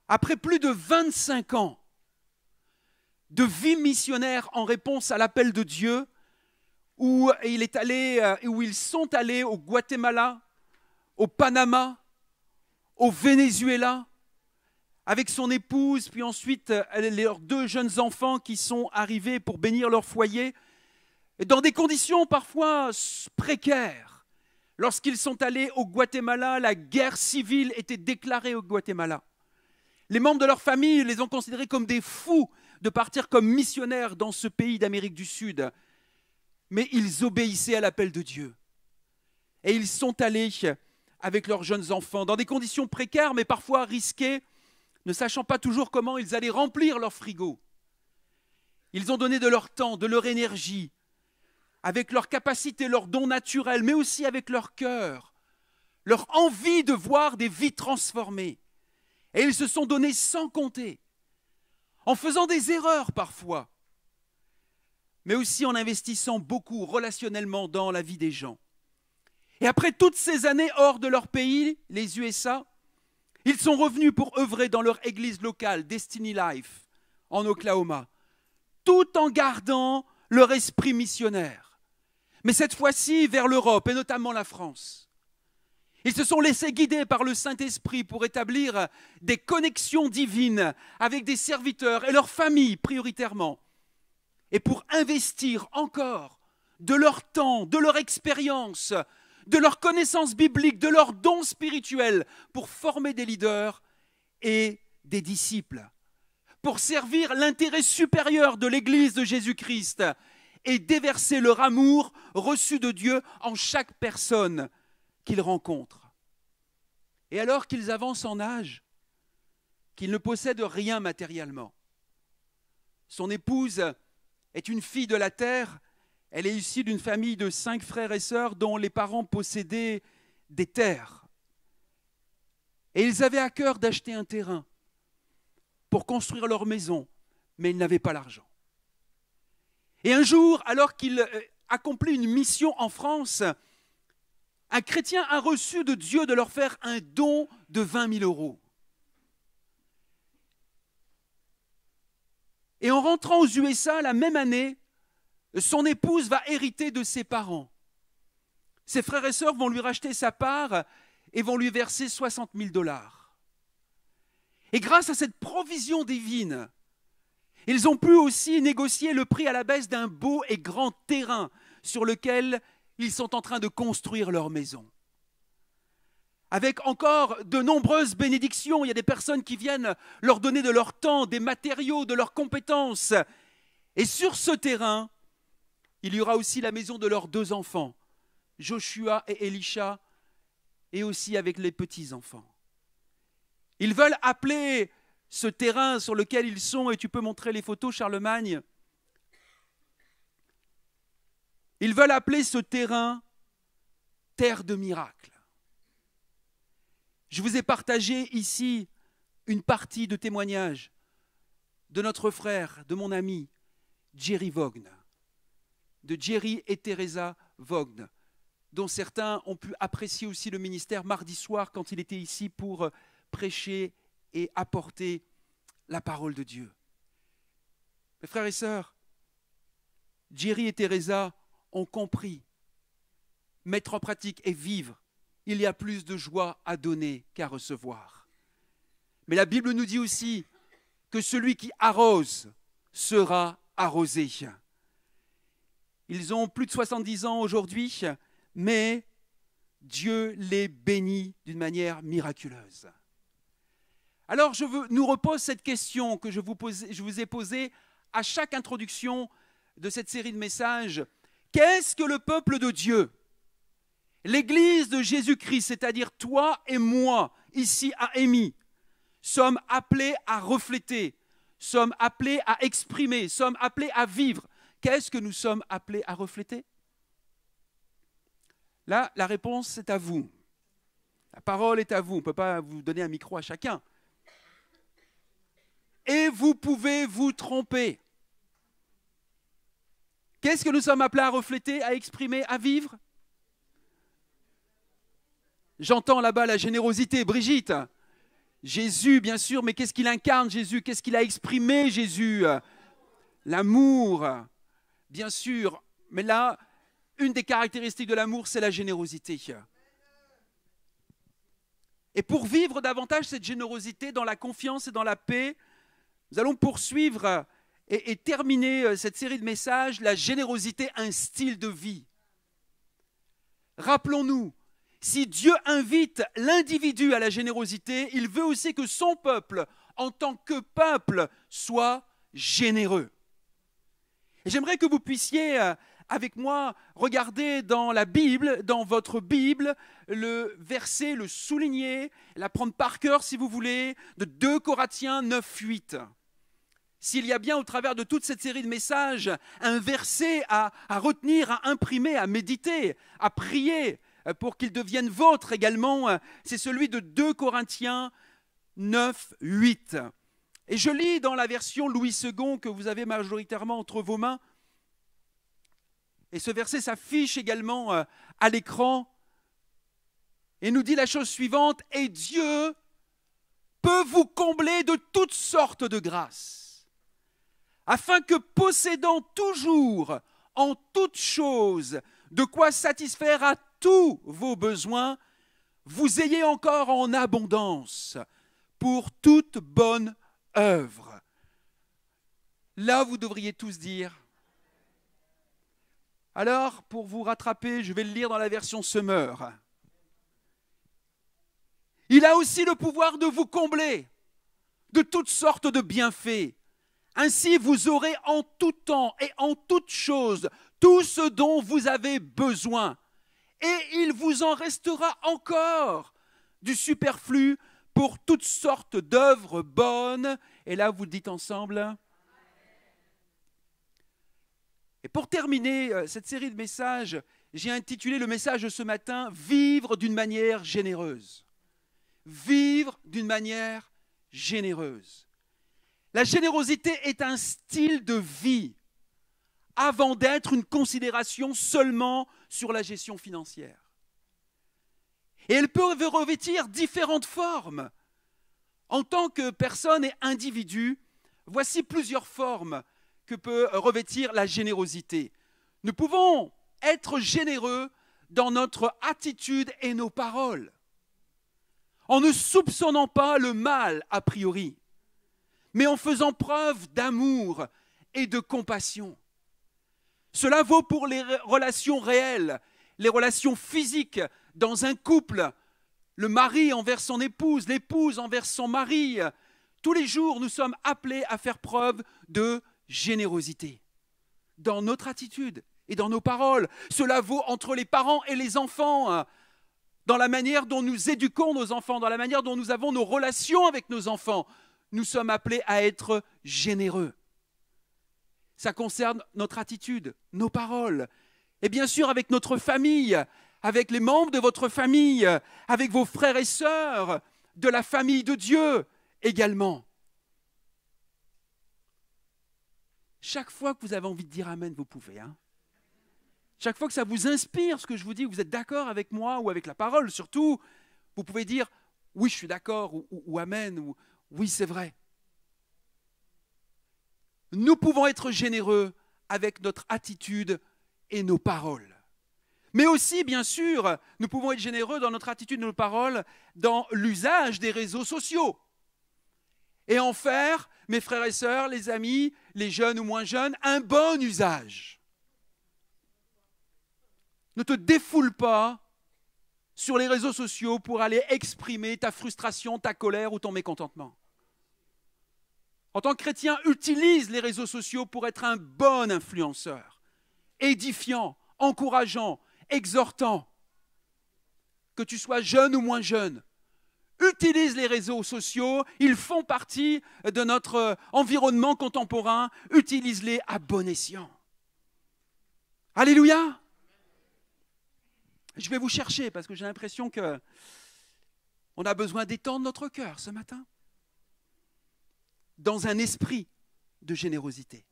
après plus de 25 ans de vie missionnaire en réponse à l'appel de Dieu, où ils sont allés au Guatemala, au Panama, au Venezuela, avec son épouse, puis ensuite leurs 2 jeunes enfants qui sont arrivés pour bénir leur foyer, dans des conditions parfois précaires. Lorsqu'ils sont allés au Guatemala, la guerre civile était déclarée au Guatemala. Les membres de leur famille les ont considérés comme des fous de partir comme missionnaires dans ce pays d'Amérique du Sud. Mais ils obéissaient à l'appel de Dieu. Et ils sont allés avec leurs jeunes enfants, dans des conditions précaires, mais parfois risquées, ne sachant pas toujours comment ils allaient remplir leur frigo. Ils ont donné de leur temps, de leur énergie, avec leur capacité, leurs dons naturels, mais aussi avec leur cœur, leur envie de voir des vies transformées. Et ils se sont donnés sans compter, en faisant des erreurs parfois, mais aussi en investissant beaucoup relationnellement dans la vie des gens. Et après toutes ces années hors de leur pays, les USA, ils sont revenus pour œuvrer dans leur église locale, Destiny Life, en Oklahoma, tout en gardant leur esprit missionnaire. Mais cette fois-ci vers l'Europe et notamment la France. Ils se sont laissés guider par le Saint-Esprit pour établir des connexions divines avec des serviteurs et leurs familles prioritairement. Et pour investir encore de leur temps, de leur expérience, de leur connaissance biblique, de leurs dons spirituels pour former des leaders et des disciples, pour servir l'intérêt supérieur de l'Église de Jésus-Christ et déverser leur amour reçu de Dieu en chaque personne qu'ils rencontrent. Et alors qu'ils avancent en âge, qu'ils ne possèdent rien matériellement, son épouse est une fille de la terre. Elle est issue d'une famille de 5 frères et sœurs dont les parents possédaient des terres. Et ils avaient à cœur d'acheter un terrain pour construire leur maison, mais ils n'avaient pas l'argent. Et un jour, alors qu'il accomplit une mission en France, un chrétien a reçu de Dieu de leur faire un don de 20 000 euros. Et en rentrant aux USA la même année, son épouse va hériter de ses parents. Ses frères et sœurs vont lui racheter sa part et vont lui verser 60 000 $. Et grâce à cette provision divine, ils ont pu aussi négocier le prix à la baisse d'un beau et grand terrain sur lequel ils sont en train de construire leur maison. Avec encore de nombreuses bénédictions, il y a des personnes qui viennent leur donner de leur temps, des matériaux, de leurs compétences. Et sur ce terrain, il y aura aussi la maison de leurs 2 enfants, Joshua et Elisha, et aussi avec les petits-enfants. Ils veulent appeler ce terrain sur lequel ils sont, et tu peux montrer les photos, Charlemagne. Ils veulent appeler ce terrain « Terre de miracles ». Je vous ai partagé ici une partie de témoignage de notre frère, de mon ami, Jerry Vaughn, de Jerry et Teresa Vaughn, dont certains ont pu apprécier aussi le ministère mardi soir quand il était ici pour prêcher et apporter la parole de Dieu. Mes frères et sœurs, Jerry et Teresa ont compris, mettre en pratique et vivre. Il y a plus de joie à donner qu'à recevoir. Mais la Bible nous dit aussi que celui qui arrose sera arrosé. Ils ont plus de 70 ans aujourd'hui, mais Dieu les bénit d'une manière miraculeuse. Alors nous repose cette question que je vous ai posée à chaque introduction de cette série de messages. Qu'est-ce que le peuple de Dieu ? L'Église de Jésus-Christ, c'est-à-dire toi et moi, ici à Émy, sommes appelés à refléter, sommes appelés à exprimer, sommes appelés à vivre. Qu'est-ce que nous sommes appelés à refléter ? Là, la réponse est à vous. La parole est à vous. On ne peut pas vous donner un micro à chacun. Et vous pouvez vous tromper. Qu'est-ce que nous sommes appelés à refléter, à exprimer, à vivre ? J'entends là-bas la générosité. Brigitte, Jésus, bien sûr, mais qu'est-ce qu'il incarne, Jésus? Qu'est-ce qu'il a exprimé, Jésus? L'amour, bien sûr. Mais là, une des caractéristiques de l'amour, c'est la générosité. Et pour vivre davantage cette générosité dans la confiance et dans la paix, nous allons poursuivre et terminer cette série de messages, la générosité, un style de vie. Rappelons-nous, si Dieu invite l'individu à la générosité, il veut aussi que son peuple, en tant que peuple, soit généreux. Et j'aimerais que vous puissiez, avec moi, regarder dans la Bible, dans votre Bible, le verset, le souligner, la prendre par cœur si vous voulez, de 2 Corinthiens 9, 8. S'il y a bien au travers de toute cette série de messages un verset à retenir, à imprimer, à méditer, à prier pour qu'il devienne vôtre également, c'est celui de 2 Corinthiens 9, 8. Et je lis dans la version Louis II que vous avez majoritairement entre vos mains. Et ce verset s'affiche également à l'écran et nous dit la chose suivante: « Et Dieu peut vous combler de toutes sortes de grâces, afin que possédant toujours en toutes choses de quoi satisfaire à tous vos besoins, vous ayez encore en abondance pour toute bonne œuvre. » Là, vous devriez tous dire. Alors, pour vous rattraper, je vais le lire dans la version Semeur. Il a aussi le pouvoir de vous combler de toutes sortes de bienfaits. Ainsi, vous aurez en tout temps et en toutes choses tout ce dont vous avez besoin. Et il vous en restera encore du superflu pour toutes sortes d'œuvres bonnes. Et là, vous dites ensemble. Et pour terminer cette série de messages, j'ai intitulé le message de ce matin « Vivre d'une manière généreuse ». Vivre d'une manière généreuse. La générosité est un style de vie avant d'être une considération seulement sur la gestion financière. Et elle peut revêtir différentes formes. En tant que personne et individu, voici plusieurs formes que peut revêtir la générosité. Nous pouvons être généreux dans notre attitude et nos paroles, en ne soupçonnant pas le mal a priori, mais en faisant preuve d'amour et de compassion. Cela vaut pour les relations réelles, les relations physiques dans un couple, le mari envers son épouse, l'épouse envers son mari. Tous les jours, nous sommes appelés à faire preuve de générosité dans notre attitude et dans nos paroles. Cela vaut entre les parents et les enfants, dans la manière dont nous éduquons nos enfants, dans la manière dont nous avons nos relations avec nos enfants. Nous sommes appelés à être généreux. Ça concerne notre attitude, nos paroles, et bien sûr avec notre famille, avec les membres de votre famille, avec vos frères et sœurs, de la famille de Dieu également. Chaque fois que vous avez envie de dire Amen, vous pouvez. Chaque fois que ça vous inspire ce que je vous dis, vous êtes d'accord avec moi ou avec la parole surtout, vous pouvez dire oui, je suis d'accord ou Amen ou oui, c'est vrai. Nous pouvons être généreux avec notre attitude et nos paroles. Mais aussi, bien sûr, nous pouvons être généreux dans notre attitude et nos paroles dans l'usage des réseaux sociaux. Et en faire, mes frères et sœurs, les amis, les jeunes ou moins jeunes, un bon usage. Ne te défoule pas sur les réseaux sociaux pour aller exprimer ta frustration, ta colère ou ton mécontentement. En tant que chrétien, utilise les réseaux sociaux pour être un bon influenceur, édifiant, encourageant, exhortant. Que tu sois jeune ou moins jeune, utilise les réseaux sociaux, ils font partie de notre environnement contemporain, utilise-les à bon escient. Alléluia! Je vais vous chercher parce que j'ai l'impression qu'on a besoin d'étendre notre cœur ce matin dans un esprit de générosité.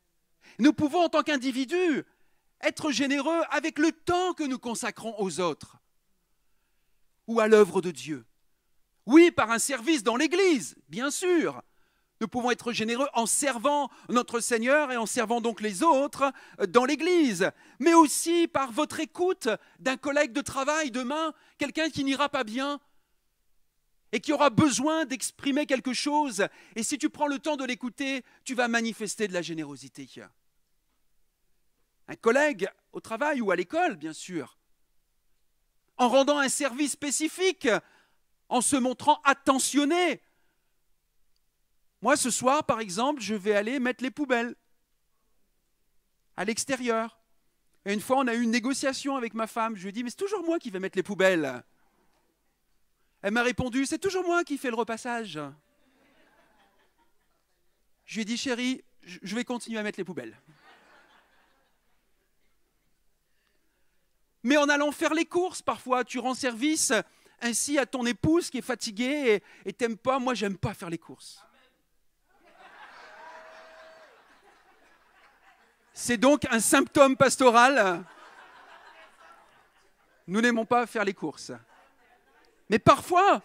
Nous pouvons en tant qu'individus être généreux avec le temps que nous consacrons aux autres ou à l'œuvre de Dieu Oui, par un service dans l'Église, bien sûr. Nous pouvons être généreux en servant notre Seigneur et en servant donc les autres dans l'Église, mais aussi par votre écoute d'un collègue de travail demain, quelqu'un qui n'ira pas bien et qui aura besoin d'exprimer quelque chose. Et si tu prends le temps de l'écouter, tu vas manifester de la générosité. Un collègue au travail ou à l'école, bien sûr, en rendant un service spécifique, en se montrant attentionné. Moi, ce soir, par exemple, je vais aller mettre les poubelles à l'extérieur. Et une fois, on a eu une négociation avec ma femme. Je lui ai dit, mais c'est toujours moi qui vais mettre les poubelles. Elle m'a répondu, c'est toujours moi qui fais le repassage. Je lui ai dit, chérie, je vais continuer à mettre les poubelles. Mais en allant faire les courses, parfois, tu rends service ainsi à ton épouse qui est fatiguée et t'aimes pas. Moi, j'aime pas faire les courses. C'est donc un symptôme pastoral. Nous n'aimons pas faire les courses. Mais parfois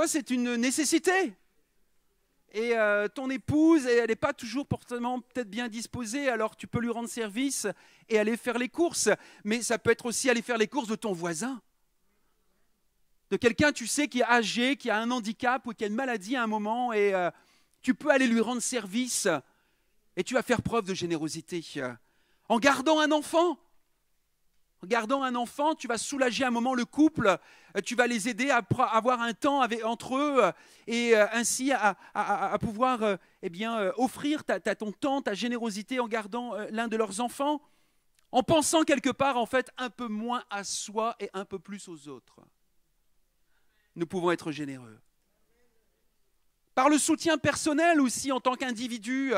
c'est une nécessité. Et ton épouse, elle n'est pas toujours forcément peut-être bien disposée, alors tu peux lui rendre service et aller faire les courses. Mais ça peut être aussi aller faire les courses de ton voisin. De quelqu'un, tu sais, qui est âgé, qui a un handicap ou qui a une maladie à un moment, et tu peux aller lui rendre service. Et tu vas faire preuve de générosité. En gardant un enfant, tu vas soulager un moment le couple, tu vas les aider à avoir un temps entre eux et ainsi à pouvoir offrir ton temps, ta générosité en gardant l'un de leurs enfants, en pensant quelque part en fait un peu moins à soi et un peu plus aux autres. Nous pouvons être généreux. Par le soutien personnel aussi en tant qu'individu,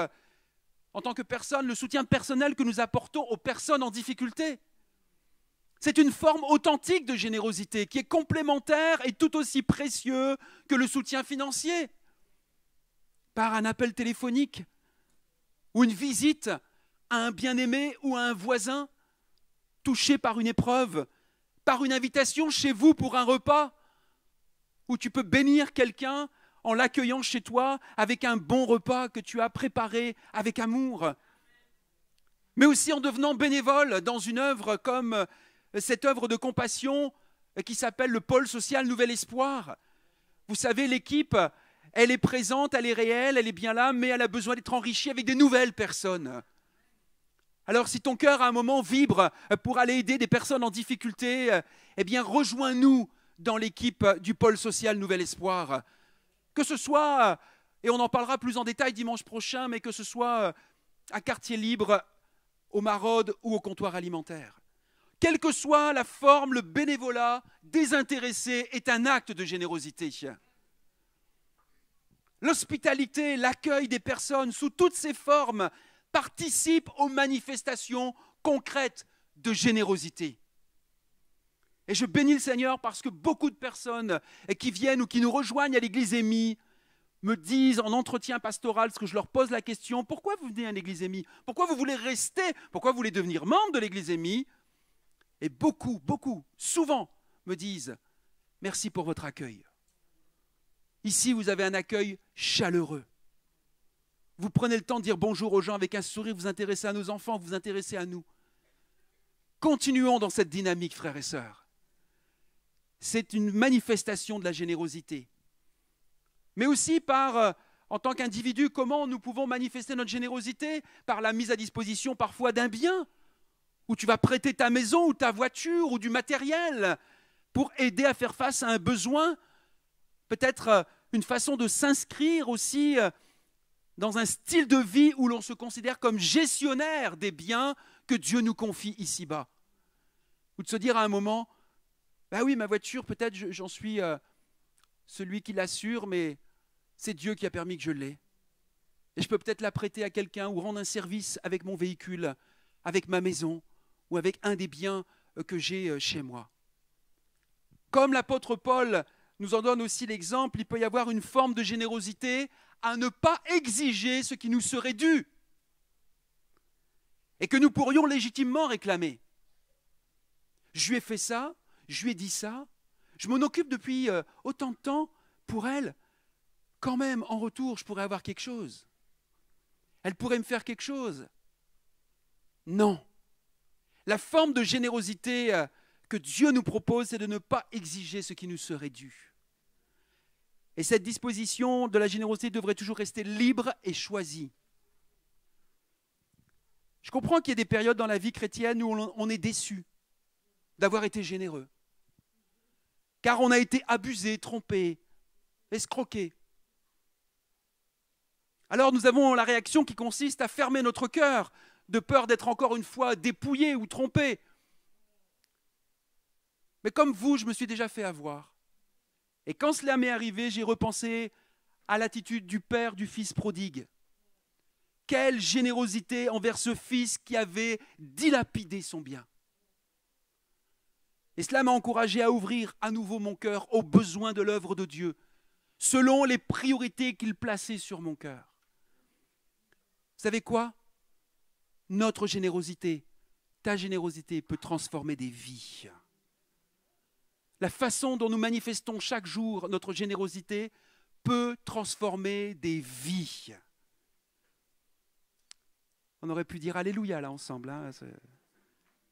en tant que personne, le soutien personnel que nous apportons aux personnes en difficulté. C'est une forme authentique de générosité qui est complémentaire et tout aussi précieux que le soutien financier. Par un appel téléphonique ou une visite à un bien-aimé ou à un voisin touché par une épreuve, par une invitation chez vous pour un repas où tu peux bénir quelqu'un en l'accueillant chez toi avec un bon repas que tu as préparé avec amour. Mais aussi en devenant bénévole dans une œuvre comme cette œuvre de compassion qui s'appelle le pôle social Nouvel Espoir. Vous savez, l'équipe, elle est présente, elle est réelle, elle est bien là, mais elle a besoin d'être enrichie avec des nouvelles personnes. Alors si ton cœur à un moment vibre pour aller aider des personnes en difficulté, eh bien rejoins-nous dans l'équipe du pôle social Nouvel Espoir. Que ce soit, et on en parlera plus en détail dimanche prochain, mais que ce soit à Quartier Libre, au Maraude ou au comptoir alimentaire. Quelle que soit la forme, le bénévolat désintéressé est un acte de générosité. L'hospitalité, l'accueil des personnes sous toutes ses formes participe aux manifestations concrètes de générosité. Et je bénis le Seigneur parce que beaucoup de personnes qui viennent ou qui nous rejoignent à l'église Émis me disent en entretien pastoral, parce que je leur pose la question, pourquoi vous venez à l'église Émis? Pourquoi vous voulez rester? Pourquoi vous voulez devenir membre de l'église Émis? Et beaucoup, souvent me disent, merci pour votre accueil. Ici, vous avez un accueil chaleureux. Vous prenez le temps de dire bonjour aux gens avec un sourire, vous intéressez à nos enfants, vous intéressez à nous. Continuons dans cette dynamique, frères et sœurs. C'est une manifestation de la générosité. Mais aussi en tant qu'individu, comment nous pouvons manifester notre générosité? Par la mise à disposition parfois d'un bien, où tu vas prêter ta maison ou ta voiture ou du matériel pour aider à faire face à un besoin. Peut-être une façon de s'inscrire aussi dans un style de vie où l'on se considère comme gestionnaire des biens que Dieu nous confie ici-bas. Ou de se dire à un moment, bah oui, ma voiture, peut-être j'en suis celui qui l'assure, mais c'est Dieu qui a permis que je l'ai. Et je peux peut-être la prêter à quelqu'un ou rendre un service avec mon véhicule, avec ma maison ou avec un des biens que j'ai chez moi. Comme l'apôtre Paul nous en donne aussi l'exemple, il peut y avoir une forme de générosité à ne pas exiger ce qui nous serait dû et que nous pourrions légitimement réclamer. Je lui ai fait ça, je lui ai dit ça, Je m'en occupe depuis autant de temps pour elle. Quand même, en retour, je pourrais avoir quelque chose. Elle pourrait me faire quelque chose. Non. La forme de générosité que Dieu nous propose, c'est de ne pas exiger ce qui nous serait dû. Et cette disposition de la générosité devrait toujours rester libre et choisie. Je comprends qu'il y ait des périodes dans la vie chrétienne où on est déçu d'avoir été généreux. Car on a été abusé, trompé, escroqué. Alors nous avons la réaction qui consiste à fermer notre cœur, de peur d'être encore une fois dépouillé ou trompé. Mais comme vous, je me suis déjà fait avoir. Et quand cela m'est arrivé, j'ai repensé à l'attitude du père du fils prodigue. Quelle générosité envers ce fils qui avait dilapidé son bien. Et cela m'a encouragé à ouvrir à nouveau mon cœur aux besoins de l'œuvre de Dieu, selon les priorités qu'il plaçait sur mon cœur. Vous savez quoi? Notre générosité, ta générosité peut transformer des vies. La façon dont nous manifestons chaque jour notre générosité peut transformer des vies. On aurait pu dire Alléluia là ensemble. Hein.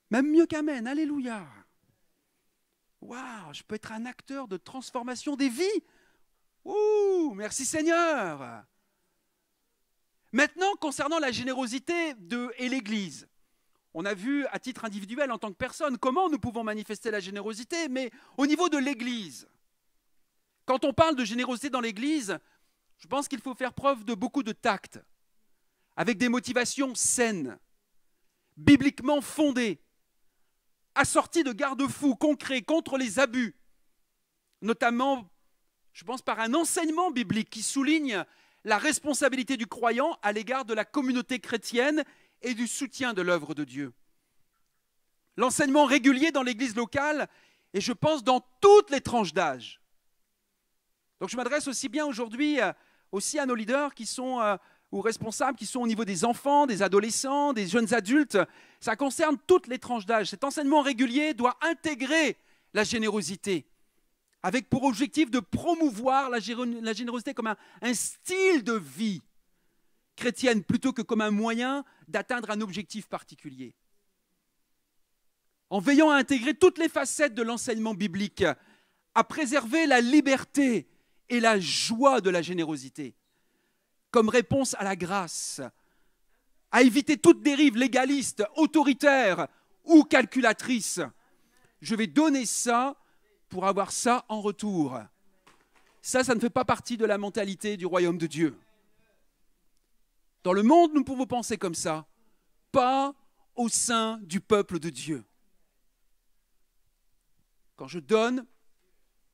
Même mieux qu'Amen, Alléluia. Waouh, je peux être un acteur de transformation des vies. Ouh, merci Seigneur. Maintenant, concernant la générosité et l'Église, on a vu à titre individuel en tant que personne comment nous pouvons manifester la générosité, mais au niveau de l'Église, quand on parle de générosité dans l'Église, je pense qu'il faut faire preuve de beaucoup de tact, avec des motivations saines, bibliquement fondées, assorties de garde-fous concrets contre les abus, notamment, je pense, par un enseignement biblique qui souligne la responsabilité du croyant à l'égard de la communauté chrétienne et du soutien de l'œuvre de Dieu. L'enseignement régulier dans l'Église locale, et je pense dans toutes les tranches d'âge. Donc je m'adresse aussi bien aujourd'hui aussi à nos leaders qui sont ou responsables qui sont au niveau des enfants, des adolescents, des jeunes adultes. Ça concerne toutes les tranches d'âge. Cet enseignement régulier doit intégrer la générosité, avec pour objectif de promouvoir la générosité comme un style de vie chrétienne plutôt que comme un moyen d'atteindre un objectif particulier. En veillant à intégrer toutes les facettes de l'enseignement biblique, à préserver la liberté et la joie de la générosité, comme réponse à la grâce, à éviter toute dérive légaliste, autoritaire ou calculatrice. Je vais donner ça pour avoir ça en retour. Ça ne fait pas partie de la mentalité du royaume de Dieu. Dans le monde, nous pouvons penser comme ça, pas au sein du peuple de Dieu. Quand je donne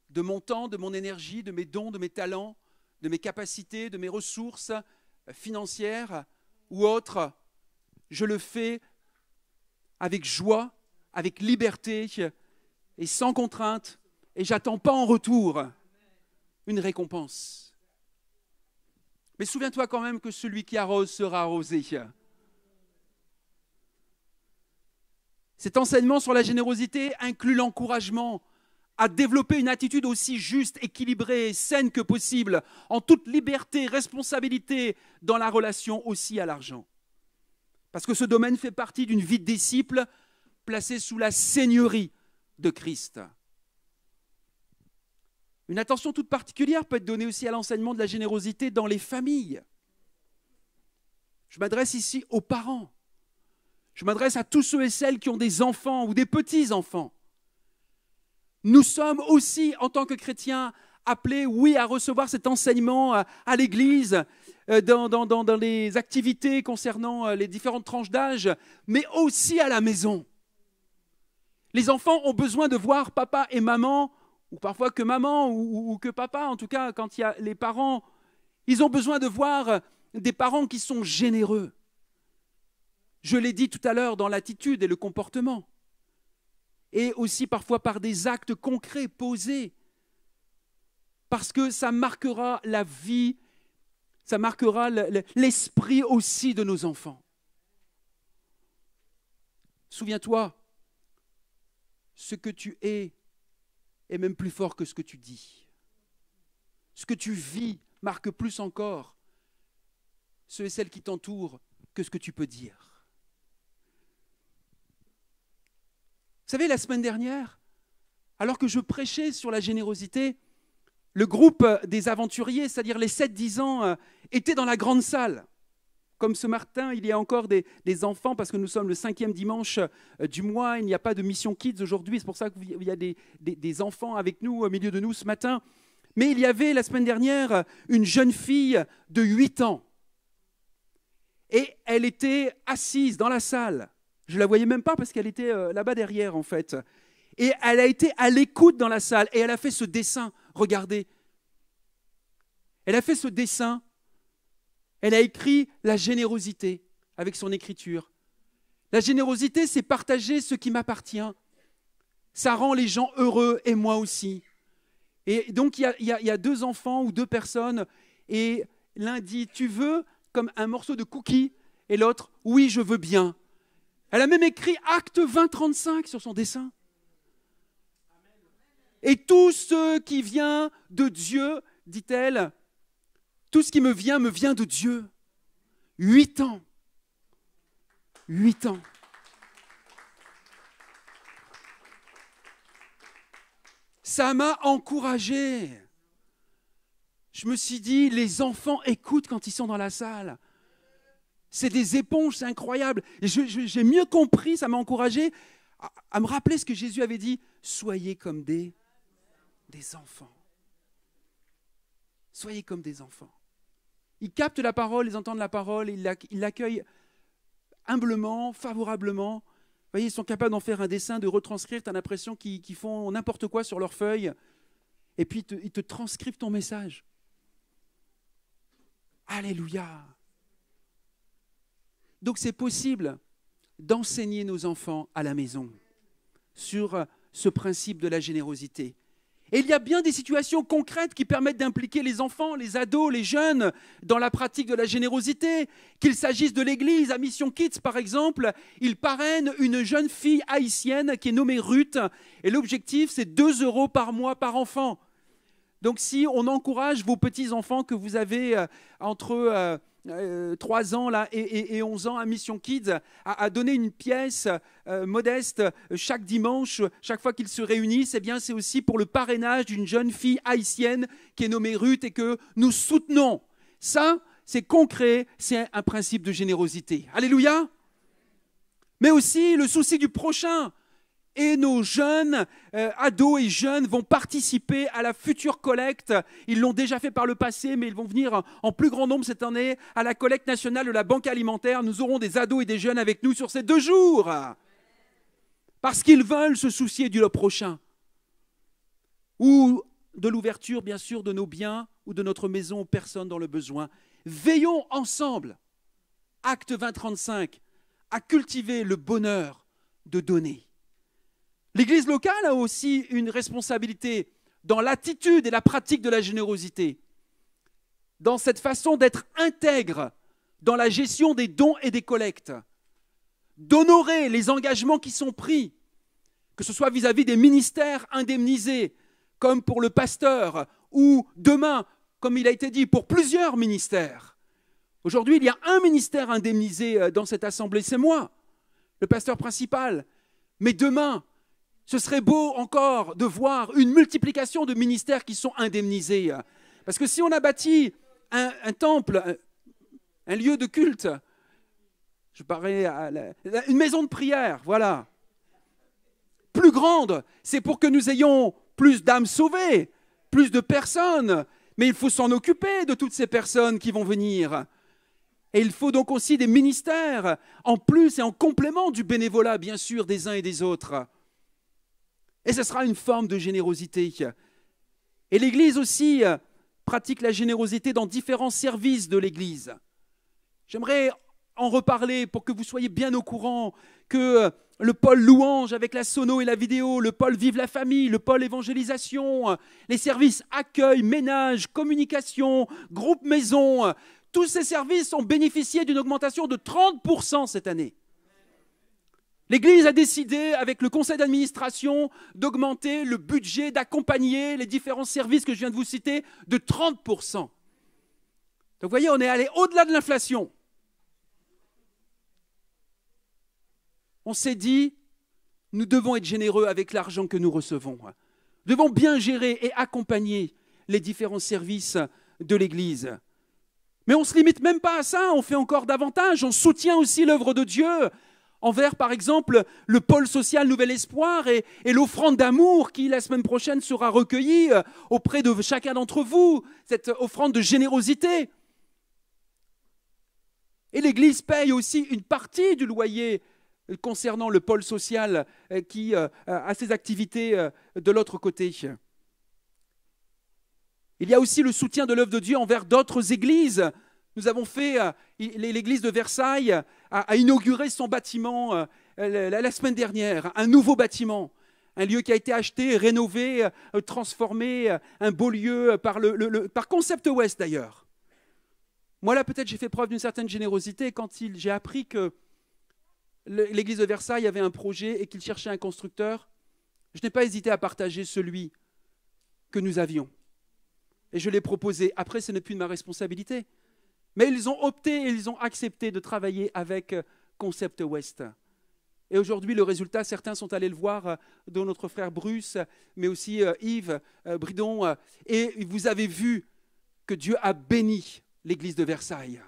de mon temps, de mon énergie, de mes dons, de mes talents, de mes capacités, de mes ressources financières ou autres, je le fais avec joie, avec liberté et sans contrainte, et j'attends pas en retour une récompense. Mais souviens-toi quand même que celui qui arrose sera arrosé. Cet enseignement sur la générosité inclut l'encouragement à développer une attitude aussi juste, équilibrée et saine que possible, en toute liberté, responsabilité dans la relation aussi à l'argent. Parce que ce domaine fait partie d'une vie de disciple placée sous la seigneurie de Christ. Une attention toute particulière peut être donnée aussi à l'enseignement de la générosité dans les familles. Je m'adresse ici aux parents. Je m'adresse à tous ceux et celles qui ont des enfants ou des petits-enfants. Nous sommes aussi, en tant que chrétiens, appelés, oui, à recevoir cet enseignement à l'Église, dans les activités concernant les différentes tranches d'âge, mais aussi à la maison. Les enfants ont besoin de voir papa et maman, ou parfois que maman ou que papa, en tout cas quand il y a les parents, ils ont besoin de voir des parents qui sont généreux. Je l'ai dit tout à l'heure dans l'attitude et le comportement. Et aussi parfois par des actes concrets posés. Parce que ça marquera la vie, ça marquera l'esprit aussi de nos enfants. Souviens-toi, ce que tu es est même plus fort que ce que tu dis. Ce que tu vis marque plus encore ceux et celles qui t'entourent que ce que tu peux dire. Vous savez, la semaine dernière, alors que je prêchais sur la générosité, le groupe des aventuriers, c'est-à-dire les 7-10 ans, était dans la grande salle. Comme ce matin, il y a encore des enfants, parce que nous sommes le 5e dimanche du mois, il n'y a pas de mission Kids aujourd'hui, c'est pour ça qu'il y a des enfants avec nous, au milieu de nous ce matin. Mais il y avait la semaine dernière une jeune fille de 8 ans. Et elle était assise dans la salle. Je ne la voyais même pas parce qu'elle était là-bas derrière en fait. Et elle a été à l'écoute dans la salle et elle a fait ce dessin. Regardez. Elle a fait ce dessin. Elle a écrit la générosité avec son écriture. La générosité, c'est partager ce qui m'appartient. Ça rend les gens heureux et moi aussi. Et donc, il y a 2 enfants ou 2 personnes et l'un dit « Tu veux ?» comme un morceau de cookie et l'autre « Oui, je veux bien ». Elle a même écrit Acte 20-35 sur son dessin. Et tout ce qui vient de Dieu, dit-elle, tout ce qui me vient de Dieu. 8 ans. 8 ans. Ça m'a encouragé. Je me suis dit, les enfants écoutent quand ils sont dans la salle. C'est des éponges, c'est incroyable. Et j'ai mieux compris, ça m'a encouragé à me rappeler ce que Jésus avait dit. Soyez comme des enfants. Soyez comme des enfants. Ils captent la parole, ils entendent la parole, ils l'accueillent humblement, favorablement. Vous voyez, ils sont capables d'en faire un dessin, de retranscrire. Tu as l'impression qu'ils font n'importe quoi sur leurs feuilles. Et puis, ils te transcrivent ton message. Alléluia. Donc, c'est possible d'enseigner nos enfants à la maison sur ce principe de la générosité. Et il y a bien des situations concrètes qui permettent d'impliquer les enfants, les ados, les jeunes dans la pratique de la générosité. Qu'il s'agisse de l'église, à Mission Kids par exemple, ils parrainent une jeune fille haïtienne qui est nommée Ruth. Et l'objectif, c'est 2 € par mois par enfant. Donc si on encourage vos petits-enfants que vous avez entre 3 ans là, et 11 ans à Mission Kids à donner une pièce modeste chaque dimanche, chaque fois qu'ils se réunissent, eh bien, c'est aussi pour le parrainage d'une jeune fille haïtienne qui est nommée Ruth et que nous soutenons. Ça, c'est concret, c'est un principe de générosité. Alléluia. Mais aussi le souci du prochain. Et nos jeunes, ados et jeunes vont participer à la future collecte. Ils l'ont déjà fait par le passé, mais ils vont venir en plus grand nombre cette année à la collecte nationale de la Banque alimentaire. Nous aurons des ados et des jeunes avec nous sur ces 2 jours. Parce qu'ils veulent se soucier du prochain. Ou de l'ouverture, bien sûr, de nos biens ou de notre maison aux personnes dans le besoin. Veillons ensemble, Acte 20-35, à cultiver le bonheur de donner. L'Église locale a aussi une responsabilité dans l'attitude et la pratique de la générosité, dans cette façon d'être intègre dans la gestion des dons et des collectes, d'honorer les engagements qui sont pris, que ce soit vis-à-vis des ministères indemnisés, comme pour le pasteur, ou demain, comme il a été dit, pour plusieurs ministères. Aujourd'hui, il y a un ministère indemnisé dans cette assemblée, c'est moi, le pasteur principal. Mais demain, ce serait beau encore de voir une multiplication de ministères qui sont indemnisés. Parce que si on a bâti un temple, un lieu de culte, une maison de prière, voilà, plus grande, c'est pour que nous ayons plus d'âmes sauvées, plus de personnes. Mais il faut s'en occuper de toutes ces personnes qui vont venir. Et il faut donc aussi des ministères, en plus et en complément du bénévolat, bien sûr, des uns et des autres. Et ce sera une forme de générosité. Et l'Église aussi pratique la générosité dans différents services de l'Église. J'aimerais en reparler pour que vous soyez bien au courant que le pôle louange avec la sono et la vidéo, le pôle vive la famille, le pôle évangélisation, les services accueil, ménage, communication, groupe maison, tous ces services ont bénéficié d'une augmentation de 30% cette année. L'Église a décidé, avec le conseil d'administration, d'augmenter le budget, d'accompagner les différents services que je viens de vous citer de 30%. Donc vous voyez, on est allé au-delà de l'inflation. On s'est dit, nous devons être généreux avec l'argent que nous recevons. Nous devons bien gérer et accompagner les différents services de l'Église. Mais on ne se limite même pas à ça, on fait encore davantage. On soutient aussi l'œuvre de Dieu envers, par exemple, le pôle social Nouvel Espoir et l'offrande d'amour qui, la semaine prochaine, sera recueillie auprès de chacun d'entre vous, cette offrande de générosité. Et l'Église paye aussi une partie du loyer concernant le pôle social qui a ses activités de l'autre côté. Il y a aussi le soutien de l'œuvre de Dieu envers d'autres églises. Nous avons fait, l'église de Versailles a inauguré son bâtiment la semaine dernière, un nouveau bâtiment, un lieu qui a été acheté, rénové, transformé, un beau lieu par Concept West d'ailleurs. Moi là peut-être j'ai fait preuve d'une certaine générosité quand j'ai appris que l'église de Versailles avait un projet et qu'il cherchait un constructeur. Je n'ai pas hésité à partager celui que nous avions. Et je l'ai proposé. Après, ce n'est plus de ma responsabilité. Mais ils ont opté et ils ont accepté de travailler avec Concept West. Et aujourd'hui, le résultat, certains sont allés le voir, dont notre frère Bruce, mais aussi Yves Bridon. Et vous avez vu que Dieu a béni l'église de Versailles.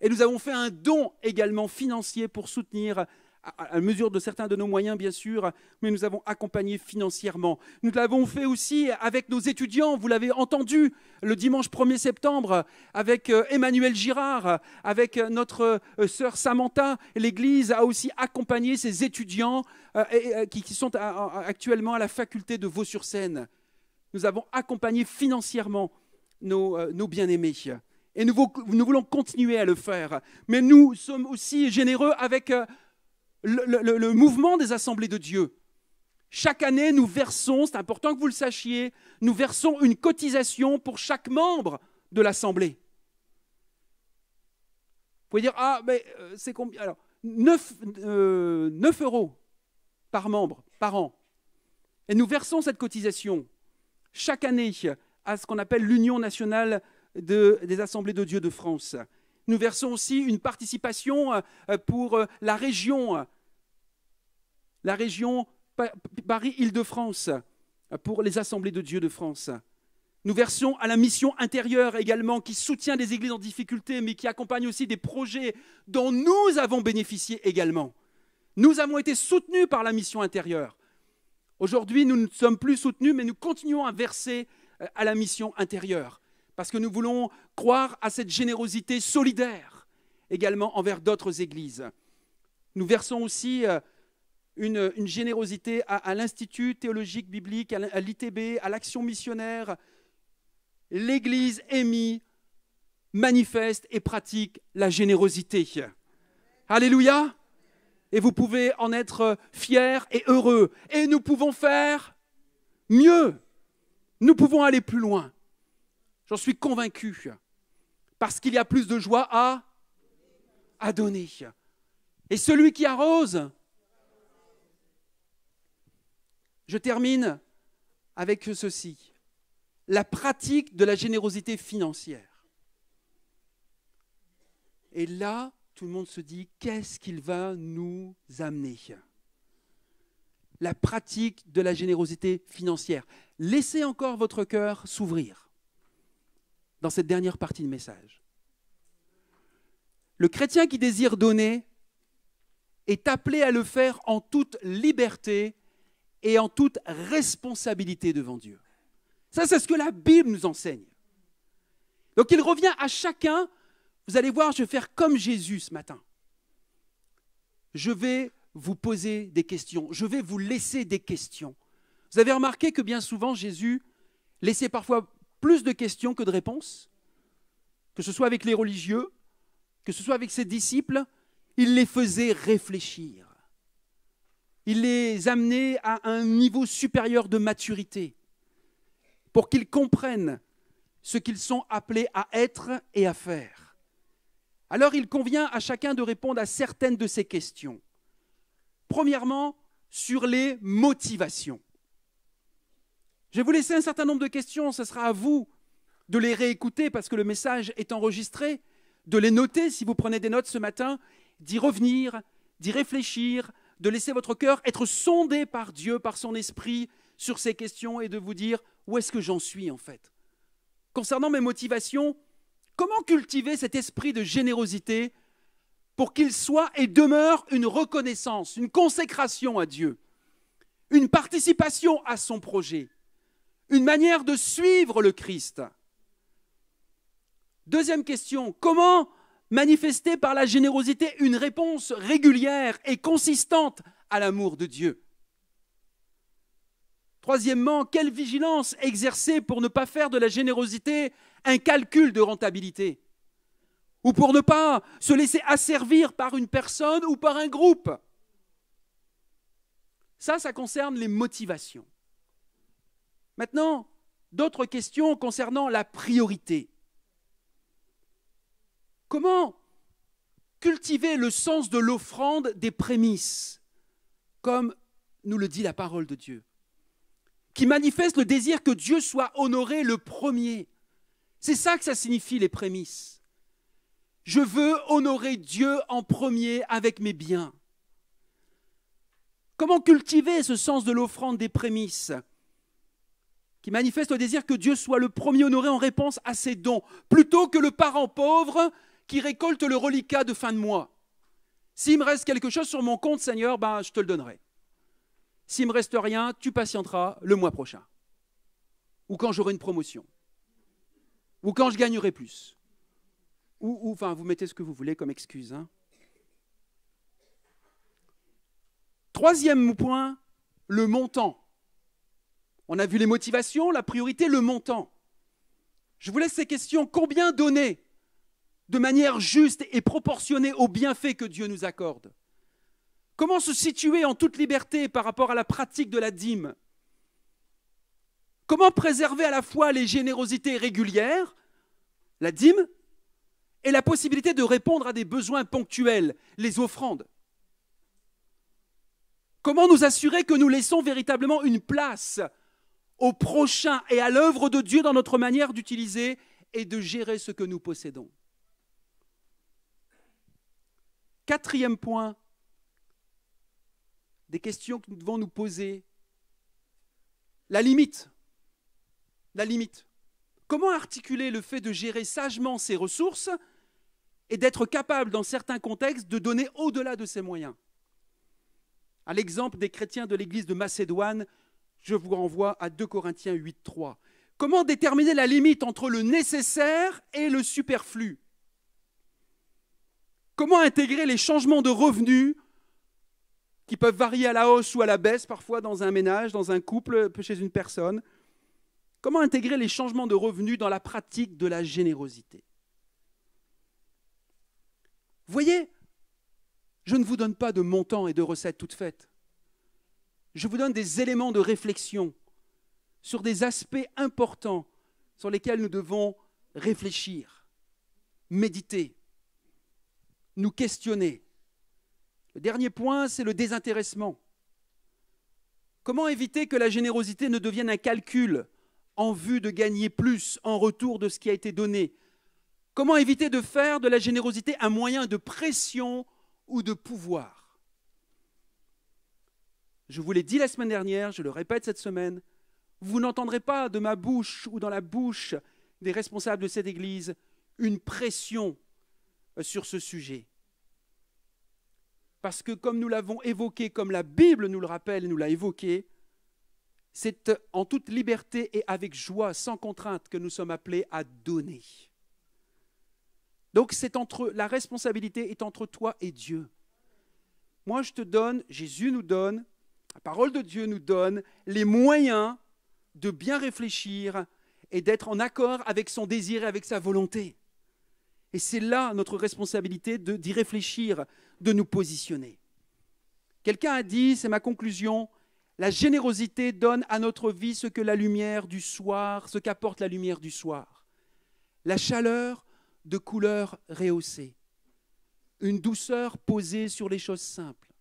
Et nous avons fait un don également financier pour soutenir, à mesure de certains de nos moyens bien sûr, mais nous avons accompagné financièrement. Nous l'avons fait aussi avec nos étudiants, vous l'avez entendu le dimanche 1er septembre, avec Emmanuel Girard, avec notre sœur Samantha. L'Église a aussi accompagné ses étudiants qui sont actuellement à la faculté de Vaux-sur-Seine. Nous avons accompagné financièrement nos bien-aimés. Et nous voulons continuer à le faire. Mais nous sommes aussi généreux avec le mouvement des assemblées de Dieu. Chaque année, nous versons, c'est important que vous le sachiez, nous versons une cotisation pour chaque membre de l'assemblée. Vous pouvez dire, ah, mais c'est combien? Alors, 9 euros par membre, par an. Et nous versons cette cotisation chaque année à ce qu'on appelle l'Union nationale des assemblées de Dieu de France. Nous versons aussi une participation pour la région Paris-Île-de-France, pour les assemblées de Dieu de France. Nous versons à la mission intérieure également, qui soutient des églises en difficulté, mais qui accompagne aussi des projets dont nous avons bénéficié également. Nous avons été soutenus par la mission intérieure. Aujourd'hui, nous ne sommes plus soutenus, mais nous continuons à verser à la mission intérieure, parce que nous voulons croire à cette générosité solidaire, également envers d'autres églises. Nous versons aussi une générosité à l'Institut théologique biblique, à l'ITB, à l'Action missionnaire. L'Église émit, manifeste et pratique la générosité. Alléluia! Et vous pouvez en être fiers et heureux. Et nous pouvons faire mieux. Nous pouvons aller plus loin. J'en suis convaincu. Parce qu'il y a plus de joie à donner. Et celui qui arrose. Je termine avec ceci. La pratique de la générosité financière. Et là, tout le monde se dit, qu'est-ce qu'il va nous amener? La pratique de la générosité financière. Laissez encore votre cœur s'ouvrir dans cette dernière partie de message. Le chrétien qui désire donner est appelé à le faire en toute liberté et en toute responsabilité devant Dieu. Ça, c'est ce que la Bible nous enseigne. Donc, il revient à chacun. Vous allez voir, je vais faire comme Jésus ce matin. Je vais vous poser des questions. Je vais vous laisser des questions. Vous avez remarqué que bien souvent, Jésus laissait parfois plus de questions que de réponses, que ce soit avec les religieux, que ce soit avec ses disciples, il les faisait réfléchir. Il les amenait à un niveau supérieur de maturité pour qu'ils comprennent ce qu'ils sont appelés à être et à faire. Alors il convient à chacun de répondre à certaines de ces questions. Premièrement, sur les motivations. Je vais vous laisser un certain nombre de questions, ce sera à vous de les réécouter parce que le message est enregistré, de les noter si vous prenez des notes ce matin, d'y revenir, d'y réfléchir, de laisser votre cœur être sondé par Dieu, par son esprit sur ces questions et de vous dire où est-ce que j'en suis en fait. Concernant mes motivations, comment cultiver cet esprit de générosité pour qu'il soit et demeure une reconnaissance, une consécration à Dieu, une participation à son projet, une manière de suivre le Christ. Deuxième question, comment manifester par la générosité une réponse régulière et consistante à l'amour de Dieu? Troisièmement, quelle vigilance exercer pour ne pas faire de la générosité un calcul de rentabilité? Ou pour ne pas se laisser asservir par une personne ou par un groupe? Ça concerne les motivations. Maintenant, d'autres questions concernant la priorité. Comment cultiver le sens de l'offrande des prémices, comme nous le dit la parole de Dieu, qui manifeste le désir que Dieu soit honoré le premier. C'est ça que ça signifie les prémices. Je veux honorer Dieu en premier avec mes biens. Comment cultiver ce sens de l'offrande des prémices qui manifeste le désir que Dieu soit le premier honoré en réponse à ses dons, plutôt que le parent pauvre qui récolte le reliquat de fin de mois. S'il me reste quelque chose sur mon compte, Seigneur, je te le donnerai. S'il ne me reste rien, tu patienteras le mois prochain. Ou quand j'aurai une promotion. Ou quand je gagnerai plus. Ou vous mettez ce que vous voulez comme excuse. Troisième point, le montant. On a vu les motivations, la priorité, le montant. Je vous laisse ces questions. Combien donner de manière juste et proportionnée aux bienfaits que Dieu nous accorde? Comment se situer en toute liberté par rapport à la pratique de la dîme? Comment préserver à la fois les générosités régulières, la dîme, et la possibilité de répondre à des besoins ponctuels, les offrandes? Comment nous assurer que nous laissons véritablement une place au prochain et à l'œuvre de Dieu dans notre manière d'utiliser et de gérer ce que nous possédons? Quatrième point, des questions que nous devons nous poser. La limite. La limite. Comment articuler le fait de gérer sagement ses ressources et d'être capable, dans certains contextes, de donner au-delà de ses moyens? À l'exemple des chrétiens de l'église de Macédoine, je vous renvoie à 2 Corinthiens 8, 3. Comment déterminer la limite entre le nécessaire et le superflu? Comment intégrer les changements de revenus qui peuvent varier à la hausse ou à la baisse, parfois dans un ménage, dans un couple, chez une personne? Comment intégrer les changements de revenus dans la pratique de la générosité? Vous voyez, je ne vous donne pas de montants et de recettes toutes faites. Je vous donne des éléments de réflexion sur des aspects importants sur lesquels nous devons réfléchir, méditer, nous questionner. Le dernier point, c'est le désintéressement. Comment éviter que la générosité ne devienne un calcul en vue de gagner plus en retour de ce qui a été donné? Comment éviter de faire de la générosité un moyen de pression ou de pouvoir? Je vous l'ai dit la semaine dernière, je le répète cette semaine, vous n'entendrez pas de ma bouche ou dans la bouche des responsables de cette Église une pression sur ce sujet. Parce que comme nous l'avons évoqué, comme la Bible nous le rappelle et nous l'a évoqué, c'est en toute liberté et avec joie, sans contrainte, que nous sommes appelés à donner. Donc la responsabilité est entre toi et Dieu. Moi je te donne, Jésus nous donne, la parole de Dieu nous donne les moyens de bien réfléchir et d'être en accord avec son désir et avec sa volonté. Et c'est là notre responsabilité d'y réfléchir, de nous positionner. Quelqu'un a dit, c'est ma conclusion, la générosité donne à notre vie ce que la lumière du soir, ce qu'apporte la lumière du soir. La chaleur de couleurs rehaussées, une douceur posée sur les choses simples,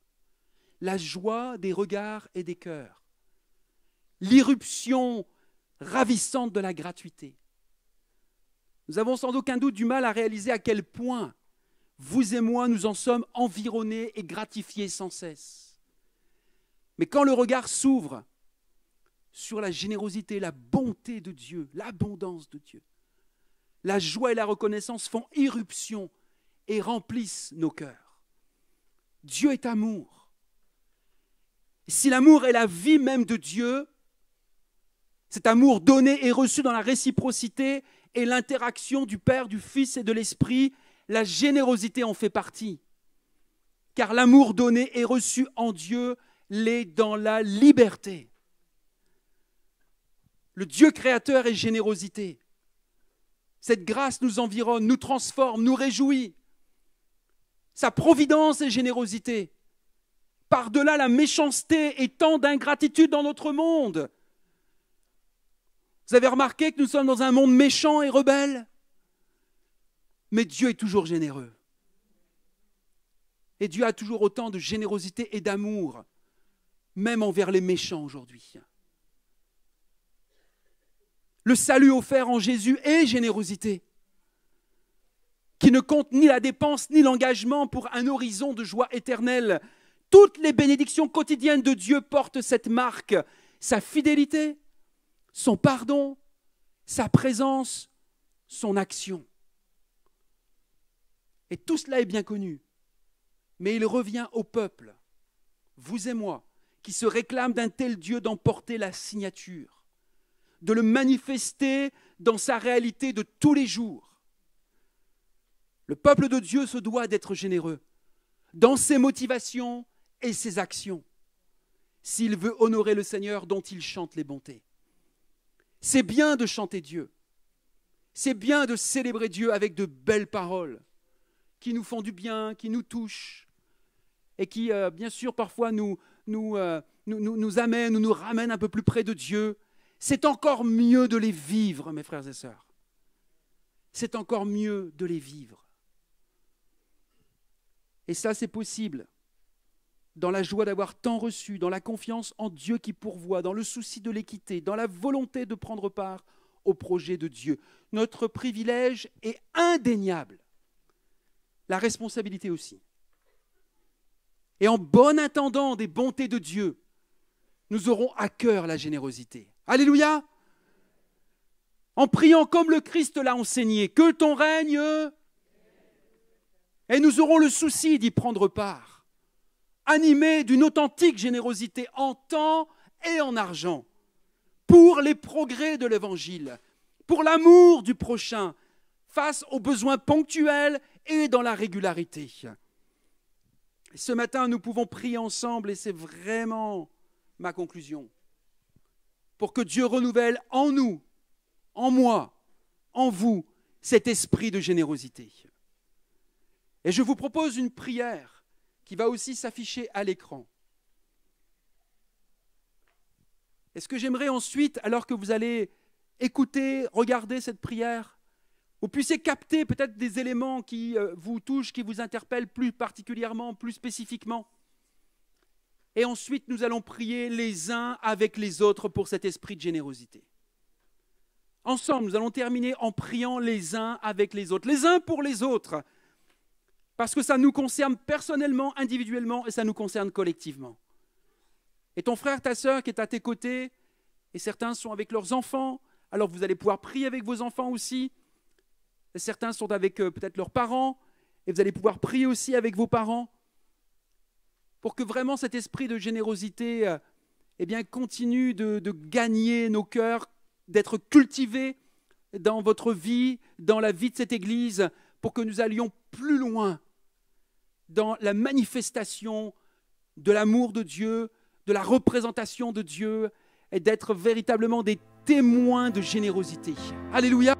la joie des regards et des cœurs, l'irruption ravissante de la gratuité. Nous avons sans aucun doute du mal à réaliser à quel point vous et moi, nous en sommes environnés et gratifiés sans cesse. Mais quand le regard s'ouvre sur la générosité, la bonté de Dieu, l'abondance de Dieu, la joie et la reconnaissance font irruption et remplissent nos cœurs. Dieu est amour. Et si l'amour est la vie même de Dieu, cet amour donné et reçu dans la réciprocité et l'interaction du Père, du Fils et de l'Esprit, la générosité en fait partie. Car l'amour donné et reçu en Dieu l'est dans la liberté. Le Dieu créateur est générosité. Cette grâce nous environne, nous transforme, nous réjouit. Sa providence est générosité. Par-delà la méchanceté et tant d'ingratitude dans notre monde. Vous avez remarqué que nous sommes dans un monde méchant et rebelle? Mais Dieu est toujours généreux. Et Dieu a toujours autant de générosité et d'amour, même envers les méchants aujourd'hui. Le salut offert en Jésus est générosité, qui ne compte ni la dépense ni l'engagement pour un horizon de joie éternelle. Toutes les bénédictions quotidiennes de Dieu portent cette marque, sa fidélité, son pardon, sa présence, son action. Et tout cela est bien connu. Mais il revient au peuple, vous et moi, qui se réclament d'un tel Dieu d'en porter la signature, de le manifester dans sa réalité de tous les jours. Le peuple de Dieu se doit d'être généreux dans ses motivations et ses actions, s'il veut honorer le Seigneur dont il chante les bontés. C'est bien de chanter Dieu, c'est bien de célébrer Dieu avec de belles paroles qui nous font du bien, qui nous touchent et qui, bien sûr, parfois nous amènent ou nous ramènent un peu plus près de Dieu. C'est encore mieux de les vivre, mes frères et sœurs. C'est encore mieux de les vivre. Et ça, c'est possible dans la joie d'avoir tant reçu, dans la confiance en Dieu qui pourvoit, dans le souci de l'équité, dans la volonté de prendre part au projet de Dieu. Notre privilège est indéniable. La responsabilité aussi. Et en bon intendant des bontés de Dieu, nous aurons à cœur la générosité. Alléluia! En priant comme le Christ l'a enseigné, que ton règne, et nous aurons le souci d'y prendre part, animés d'une authentique générosité en temps et en argent, pour les progrès de l'Évangile, pour l'amour du prochain, face aux besoins ponctuels et dans la régularité. Ce matin, nous pouvons prier ensemble, et c'est vraiment ma conclusion, pour que Dieu renouvelle en nous, en moi, en vous, cet esprit de générosité. Et je vous propose une prière qui va aussi s'afficher à l'écran. Et ce que j'aimerais ensuite, alors que vous allez écouter, regarder cette prière, vous puissiez capter peut-être des éléments qui vous touchent, qui vous interpellent plus particulièrement, plus spécifiquement. Et ensuite, nous allons prier les uns avec les autres pour cet esprit de générosité. Ensemble, nous allons terminer en priant les uns avec les autres, les uns pour les autres, parce que ça nous concerne personnellement, individuellement, et ça nous concerne collectivement. Et ton frère, ta sœur qui est à tes côtés, et certains sont avec leurs enfants, alors vous allez pouvoir prier avec vos enfants aussi. Et certains sont avec peut-être leurs parents, et vous allez pouvoir prier aussi avec vos parents, pour que vraiment cet esprit de générosité continue de gagner nos cœurs, d'être cultivé dans votre vie, dans la vie de cette Église, pour que nous allions plus loin dans la manifestation de l'amour de Dieu, de la représentation de Dieu, et d'être véritablement des témoins de générosité. Alléluia!